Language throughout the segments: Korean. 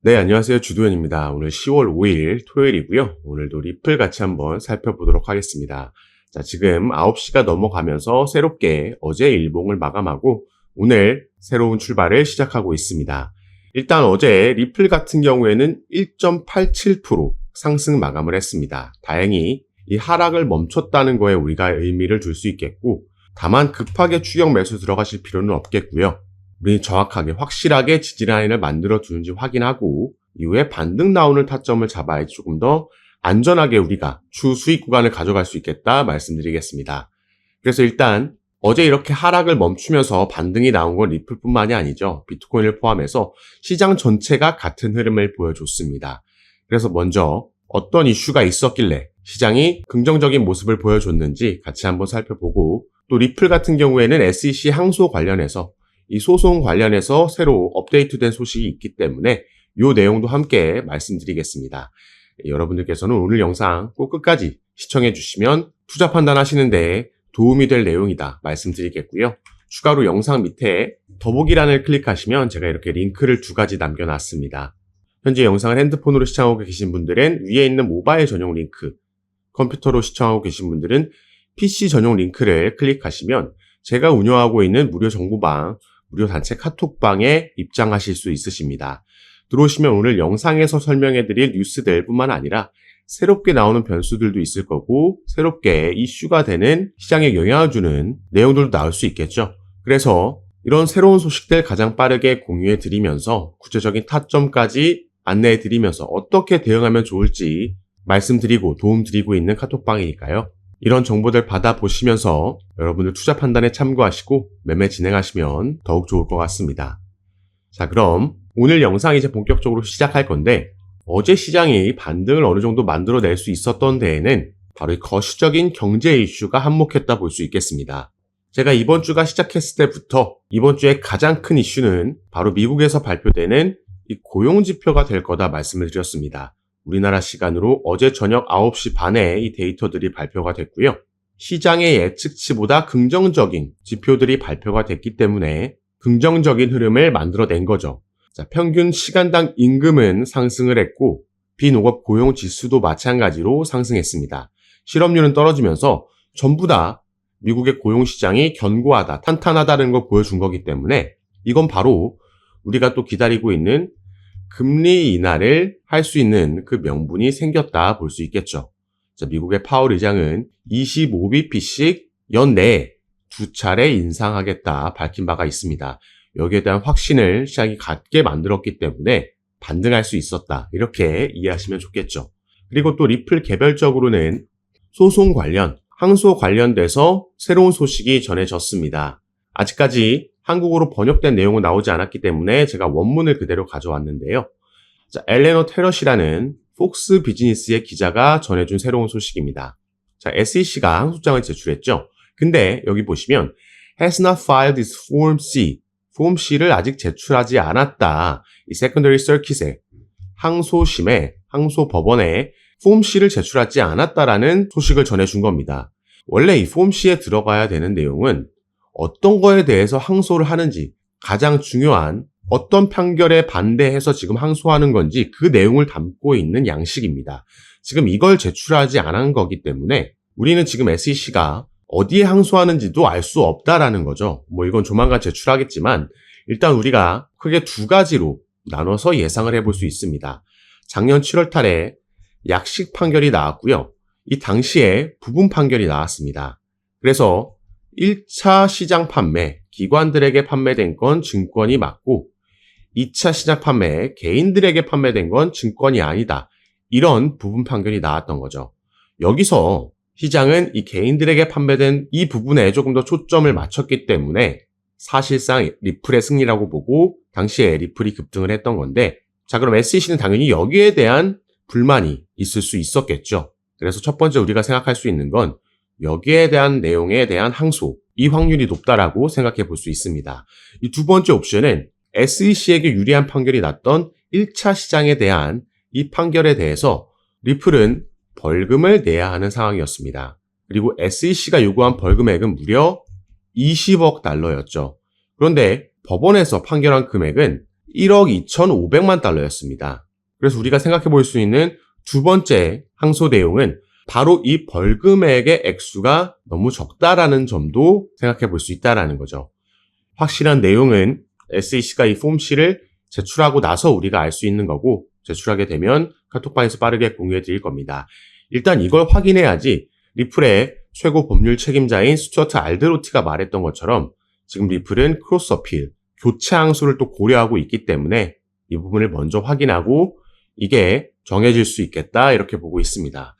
네, 안녕하세요. 주도현입니다. 오늘 10월 5일 토요일이고요. 오늘도 리플 같이 한번 살펴보도록 하겠습니다. 자, 지금 9시가 넘어가면서 새롭게 어제 일봉을 마감하고 오늘 새로운 출발을 시작하고 있습니다. 일단 어제 리플 같은 경우에는 1.87% 상승 마감을 했습니다. 다행히 이 하락을 멈췄다는 거에 우리가 의미를 둘 수 있겠고, 다만 급하게 추격 매수 들어가실 필요는 없겠고요. 우리 정확하게 확실하게 지지라인을 만들어 두는지 확인하고 이후에 반등 나오는 타점을 잡아야지 조금 더 안전하게 우리가 추 수익 구간을 가져갈 수 있겠다 말씀드리겠습니다. 그래서 일단 어제 이렇게 하락을 멈추면서 반등이 나온 건 리플뿐만이 아니죠. 비트코인을 포함해서 시장 전체가 같은 흐름을 보여줬습니다. 그래서 먼저 어떤 이슈가 있었길래 시장이 긍정적인 모습을 보여줬는지 같이 한번 살펴보고, 또 리플 같은 경우에는 SEC 항소 관련해서 이 소송 관련해서 새로 업데이트된 소식이 있기 때문에 이 내용도 함께 말씀드리겠습니다. 여러분들께서는 오늘 영상 꼭 끝까지 시청해 주시면 투자 판단하시는데 도움이 될 내용이다 말씀드리겠고요. 추가로 영상 밑에 더보기란을 클릭하시면 제가 이렇게 링크를 2가지 남겨놨습니다. 현재 영상을 핸드폰으로 시청하고 계신 분들은 위에 있는 모바일 전용 링크, 컴퓨터로 시청하고 계신 분들은 PC 전용 링크를 클릭하시면 제가 운영하고 있는 무료 정보방, 무료 단체 카톡방에 입장하실 수 있으십니다. 들어오시면 오늘 영상에서 설명해드릴 뉴스들 뿐만 아니라 새롭게 나오는 변수들도 있을 거고, 새롭게 이슈가 되는 시장에 영향을 주는 내용들도 나올 수 있겠죠. 그래서 이런 새로운 소식들 가장 빠르게 공유해 드리면서 구체적인 타점까지 안내해 드리면서 어떻게 대응하면 좋을지 말씀드리고 도움드리고 있는 카톡방이니까요. 이런 정보들 받아보시면서 여러분들 투자 판단에 참고하시고 매매 진행하시면 더욱 좋을 것 같습니다. 자, 그럼 오늘 영상 이제 본격적으로 시작할 건데, 어제 시장이 반등을 어느 정도 만들어낼 수 있었던 데에는 바로 이 거시적인 경제 이슈가 한몫했다 볼 수 있겠습니다. 제가 이번 주가 시작했을 때부터 이번 주에 가장 큰 이슈는 바로 미국에서 발표되는 이 고용지표가 될 거다 말씀을 드렸습니다. 우리나라 시간으로 어제 저녁 9시 반에 이 데이터들이 발표가 됐고요. 시장의 예측치보다 긍정적인 지표들이 발표가 됐기 때문에 긍정적인 흐름을 만들어낸 거죠. 자, 평균 시간당 임금은 상승을 했고 비농업 고용 지수도 마찬가지로 상승했습니다. 실업률은 떨어지면서 전부 다 미국의 고용 시장이 견고하다, 탄탄하다는 걸 보여준 거기 때문에 이건 바로 우리가 또 기다리고 있는 금리 인하를 할 수 있는 그 명분이 생겼다 볼 수 있겠죠. 자, 미국의 파월 의장은 25bp씩 연내에 2차례 인상하겠다 밝힌 바가 있습니다. 여기에 대한 확신을 시장이 갖게 만들었기 때문에 반등할 수 있었다, 이렇게 이해하시면 좋겠죠. 그리고 또 리플 개별적으로는 소송 관련, 항소 관련돼서 새로운 소식이 전해졌습니다. 아직까지 한국어로 번역된 내용은 나오지 않았기 때문에 제가 원문을 그대로 가져왔는데요. 자, 엘레너 테럿이라는 폭스 비즈니스의 기자가 전해준 새로운 소식입니다. 자, SEC가 항소장을 제출했죠. 근데 여기 보시면 has not filed its Form C, Form C를 아직 제출하지 않았다. 이 Secondary Circuit의 항소심에, 항소법원에 Form C를 제출하지 않았다라는 소식을 전해준 겁니다. 원래 이 Form C에 들어가야 되는 내용은 어떤 거에 대해서 항소를 하는지, 가장 중요한 어떤 판결에 반대해서 지금 항소하는 건지 그 내용을 담고 있는 양식입니다. 지금 이걸 제출하지 않은 거기 때문에 우리는 지금 SEC가 어디에 항소하는지도 알 수 없다라는 거죠. 이건 조만간 제출하겠지만 일단 우리가 크게 2가지로 나눠서 예상을 해볼 수 있습니다. 작년 7월 달에 약식 판결이 나왔고요. 이 당시에 부분 판결이 나왔습니다. 그래서 1차 시장 판매, 기관들에게 판매된 건 증권이 맞고 2차 시장 판매, 개인들에게 판매된 건 증권이 아니다. 이런 부분 판결이 나왔던 거죠. 여기서 시장은 이 개인들에게 판매된 이 부분에 조금 더 초점을 맞췄기 때문에 사실상 리플의 승리라고 보고 당시에 리플이 급등을 했던 건데, 자, 그럼 SEC는 당연히 여기에 대한 불만이 있을 수 있었겠죠. 그래서 첫 번째 우리가 생각할 수 있는 건 여기에 대한 내용에 대한 항소, 이 확률이 높다라고 생각해 볼 수 있습니다. 이 2번째 옵션은 SEC에게 유리한 판결이 났던 1차 시장에 대한 이 판결에 대해서 리플은 벌금을 내야 하는 상황이었습니다. 그리고 SEC가 요구한 벌금액은 무려 $20억 달러였죠. 그런데 법원에서 판결한 금액은 1억 2,500만 달러였습니다. 그래서 우리가 생각해 볼 수 있는 두 번째 항소 내용은 바로 이 벌금액의 액수가 너무 적다라는 점도 생각해 볼 수 있다라는 거죠. 확실한 내용은 SEC가 이 폼C를 제출하고 나서 우리가 알 수 있는 거고, 제출하게 되면 카톡방에서 빠르게 공유해 드릴 겁니다. 일단 이걸 확인해야지 리플의 최고 법률 책임자인 스튜어트 알드로티가 말했던 것처럼 지금 리플은 크로스 어필, 교체 항소를 또 고려하고 있기 때문에 이 부분을 먼저 확인하고 이게 정해질 수 있겠다 이렇게 보고 있습니다.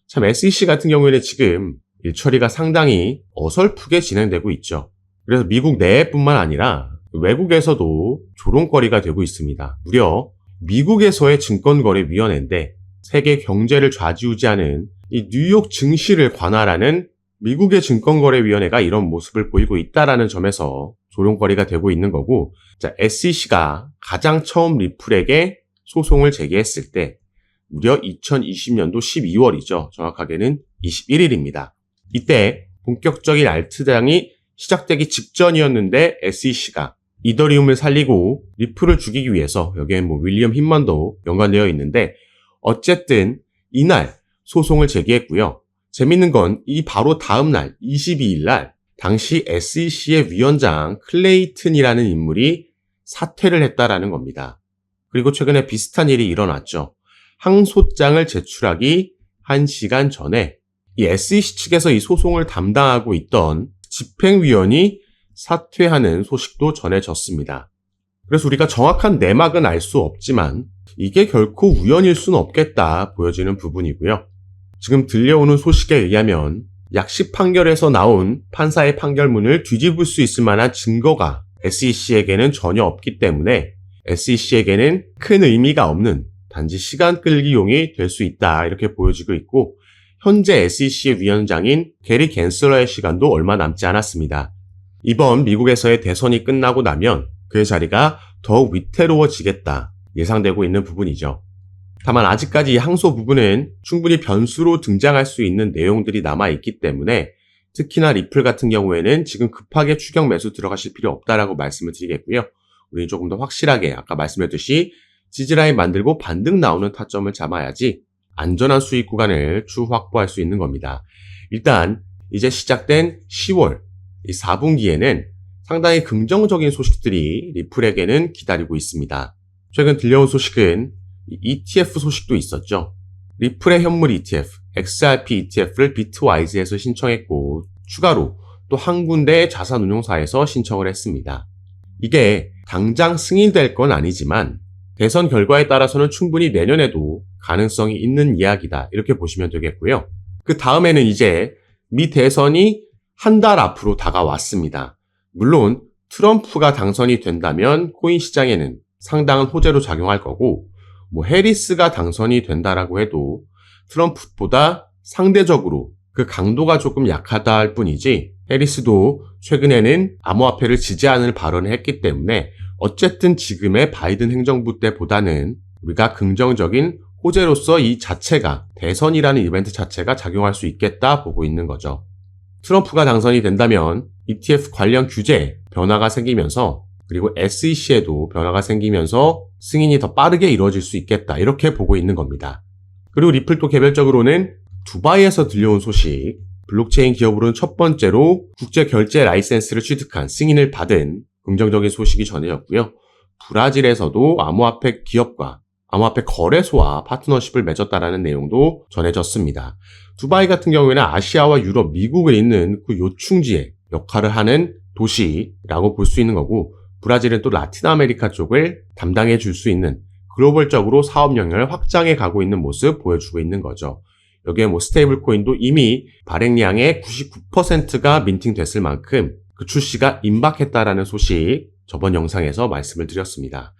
참 SEC 같은 경우에는 지금 일처리가 상당히 어설프게 진행되고 있죠. 그래서 미국 내뿐만 아니라 외국에서도 조롱거리가 되고 있습니다. 무려 미국에서의 증권거래위원회인데 세계 경제를 좌지우지하는 이 뉴욕 증시를 관할하는 미국의 증권거래위원회가 이런 모습을 보이고 있다는 점에서 조롱거리가 되고 있는 거고, 자, SEC가 가장 처음 리플에게 소송을 제기했을 때 무려 2020년도 12월이죠. 정확하게는 21일입니다. 이때 본격적인 알트장이 시작되기 직전이었는데 SEC가 이더리움을 살리고 리플을 죽이기 위해서, 여기엔 윌리엄 힌먼도 연관되어 있는데 어쨌든 이날 소송을 제기했고요. 재밌는 건 이 바로 다음 날 22일 날 당시 SEC의 위원장 클레이튼이라는 인물이 사퇴를 했다라는 겁니다. 그리고 최근에 비슷한 일이 일어났죠. 항소장을 제출하기 1시간 전에 이 SEC 측에서 이 소송을 담당하고 있던 집행위원이 사퇴하는 소식도 전해졌습니다. 그래서 우리가 정확한 내막은 알 수 없지만 이게 결코 우연일 수는 없겠다 보여지는 부분이고요. 지금 들려오는 소식에 의하면 약식 판결에서 나온 판사의 판결문을 뒤집을 수 있을 만한 증거가 SEC에게는 전혀 없기 때문에 SEC에게는 큰 의미가 없는 단지 시간 끌기용이 될 수 있다 이렇게 보여지고 있고, 현재 SEC의 위원장인 게리 갠슬러의 시간도 얼마 남지 않았습니다. 이번 미국에서의 대선이 끝나고 나면 그의 자리가 더욱 위태로워지겠다 예상되고 있는 부분이죠. 다만 아직까지 이 항소 부분은 충분히 변수로 등장할 수 있는 내용들이 남아있기 때문에 특히나 리플 같은 경우에는 지금 급하게 추격 매수 들어가실 필요 없다라고 말씀을 드리겠고요. 우리는 조금 더 확실하게 아까 말씀드렸듯이 지지라인 만들고 반등 나오는 타점을 잡아야지 안전한 수익 구간을 추후 확보할 수 있는 겁니다. 일단 이제 시작된 10월 이 4분기에는 상당히 긍정적인 소식들이 리플에게는 기다리고 있습니다. 최근 들려온 소식은 ETF 소식도 있었죠. 리플의 현물 ETF, XRP ETF를 비트와이즈에서 신청했고 추가로 또 한 군데 자산운용사에서 신청을 했습니다. 이게 당장 승인될 건 아니지만 대선 결과에 따라서는 충분히 내년에도 가능성이 있는 이야기다 이렇게 보시면 되겠고요. 그 다음에는 이제 미 대선이 한 달 앞으로 다가왔습니다. 물론 트럼프가 당선이 된다면 코인 시장에는 상당한 호재로 작용할 거고, 해리스가 당선이 된다라고 해도 트럼프보다 상대적으로 그 강도가 조금 약하다 할 뿐이지, 해리스도 최근에는 암호화폐를 지지하는 발언을 했기 때문에 어쨌든 지금의 바이든 행정부 때보다는 우리가 긍정적인 호재로서 이 자체가, 대선이라는 이벤트 자체가 작용할 수 있겠다 보고 있는 거죠. 트럼프가 당선이 된다면 ETF 관련 규제에 변화가 생기면서, 그리고 SEC에도 변화가 생기면서 승인이 더 빠르게 이루어질 수 있겠다 이렇게 보고 있는 겁니다. 그리고 리플 또 개별적으로는 두바이에서 들려온 소식, 블록체인 기업으로는 첫 번째로 국제 결제 라이센스를 취득한, 승인을 받은 긍정적인 소식이 전해졌고요. 브라질에서도 암호화폐 기업과 암호화폐 거래소와 파트너십을 맺었다라는 내용도 전해졌습니다. 두바이 같은 경우에는 아시아와 유럽, 미국에 있는 그 요충지의 역할을 하는 도시라고 볼 수 있는 거고, 브라질은 또 라틴 아메리카 쪽을 담당해 줄 수 있는, 글로벌적으로 사업 영역을 확장해 가고 있는 모습 보여주고 있는 거죠. 여기에 스테이블 코인도 이미 발행량의 99%가 민팅됐을 만큼 그 출시가 임박했다라는 소식 저번 영상에서 말씀을 드렸습니다.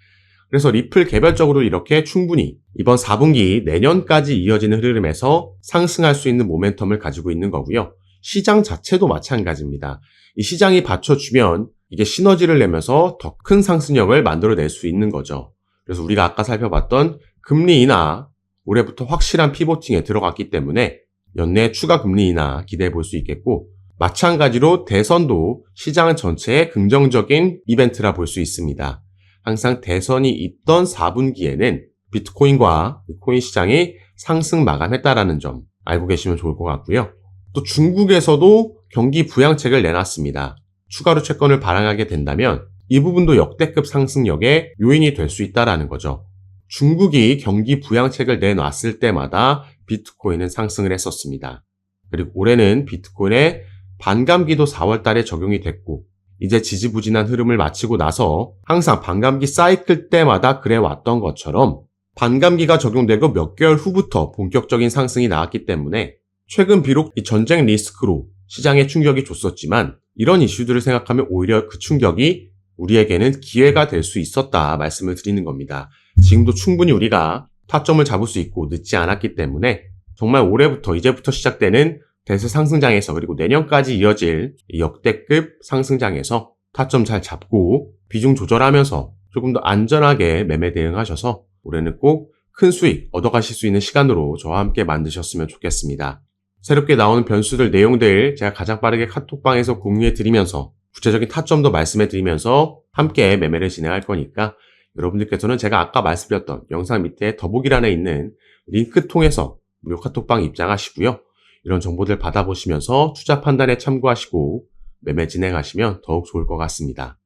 그래서 리플 개별적으로 이렇게 충분히 이번 4분기 내년까지 이어지는 흐름에서 상승할 수 있는 모멘텀을 가지고 있는 거고요. 시장 자체도 마찬가지입니다. 이 시장이 받쳐주면 이게 시너지를 내면서 더 큰 상승력을 만들어낼 수 있는 거죠. 그래서 우리가 아까 살펴봤던 금리 인하, 올해부터 확실한 피보팅에 들어갔기 때문에 연내 추가 금리 인하 기대해 볼 수 있겠고, 마찬가지로 대선도 시장 전체의 긍정적인 이벤트라 볼 수 있습니다. 항상 대선이 있던 4분기에는 비트코인과 코인 시장이 상승 마감했다라는 점 알고 계시면 좋을 것 같고요. 또 중국에서도 경기 부양책을 내놨습니다. 추가로 채권을 발행하게 된다면 이 부분도 역대급 상승력의 요인이 될 수 있다라는 거죠. 중국이 경기 부양책을 내놨을 때마다 비트코인은 상승을 했었습니다. 그리고 올해는 비트코인의 반감기도 4월 달에 적용이 됐고 이제 지지부진한 흐름을 마치고 나서 항상 반감기 사이클 때마다 그래 왔던 것처럼 반감기가 적용되고 몇 개월 후부터 본격적인 상승이 나왔기 때문에 최근 비록 이 전쟁 리스크로 시장에 충격이 줬었지만 이런 이슈들을 생각하면 오히려 그 충격이 우리에게는 기회가 될 수 있었다 말씀을 드리는 겁니다. 지금도 충분히 우리가 타점을 잡을 수 있고 늦지 않았기 때문에 정말 올해부터 이제부터 시작되는 대세 상승장에서 그리고 내년까지 이어질 이 역대급 상승장에서 타점 잘 잡고 비중 조절하면서 조금 더 안전하게 매매 대응하셔서 올해는 꼭 큰 수익 얻어가실 수 있는 시간으로 저와 함께 만드셨으면 좋겠습니다. 새롭게 나오는 변수들 내용들 제가 가장 빠르게 카톡방에서 공유해드리면서 구체적인 타점도 말씀해드리면서 함께 매매를 진행할 거니까 여러분들께서는 제가 아까 말씀드렸던 영상 밑에 더보기란에 있는 링크 통해서 무료 카톡방 입장하시고요. 이런 정보들 받아보시면서 투자 판단에 참고하시고 매매 진행하시면 더욱 좋을 것 같습니다.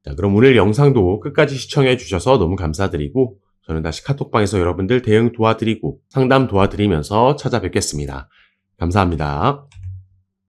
자, 그럼 오늘 영상도 끝까지 시청해 주셔서 너무 감사드리고 저는 다시 카톡방에서 여러분들 대응 도와드리고 상담 도와드리면서 찾아뵙겠습니다. 감사합니다.